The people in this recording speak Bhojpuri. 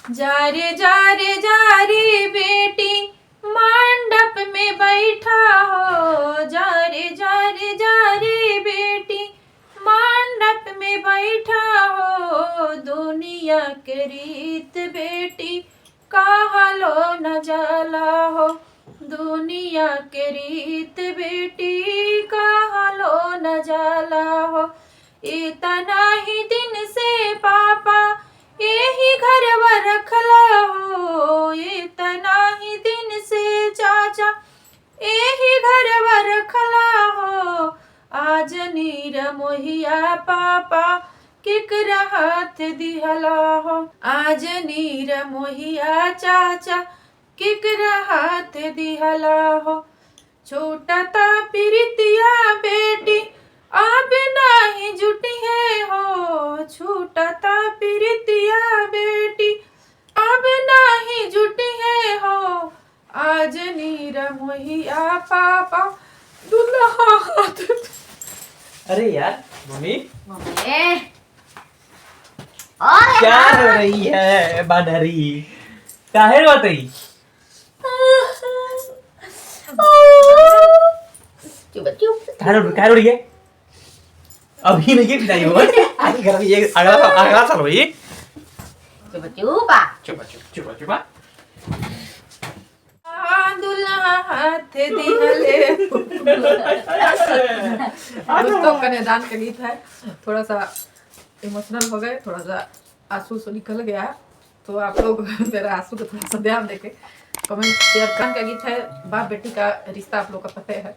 जा रे बेटी मंडप में बैठा हो, जा रे बेटी मंडप में बैठा हो। दुनिया के रीत बेटी कहलो न जाला हो, दुनिया के रीत बेटी कहलो न जाला हो। इतना ही दिन से पापा यही घरवा रखला हो, इतना ही दिन से चाचा यही घरवा रखला हो। आज नीर मोहिया पापा केकरा हाथ दिहला हो, आज नीर मोहिया चाचा केकरा हाथ दिहला हो। छोटा ता प्रीतिया बेटी अब नहीं जुटी है हो, छोटा ता प्रीतिया बेटी अब नहीं जुटी है हो। आज नीर मोहिया पापा दुल्हा हाथ। अरे यार मम्मी मम्मी क्या हो रही है बाडरी? काहे रोती? काहे रो रही है? अभी नहीं के पिटाई हो आगे कर ये अगला साल भाई। चुपा चुप दुल्हा हाथ दिहले। दोस्तों कन्यादान का गीत है, थोड़ा सा इमोशनल हो गए, थोड़ा सा आंसू से निकल गया, तो आप लोग मेरा आंसू को थोड़ा सा ध्यान देके कमेंट शेयर का गीत है। बाप बेटी का रिश्ता आप लोग का पता है।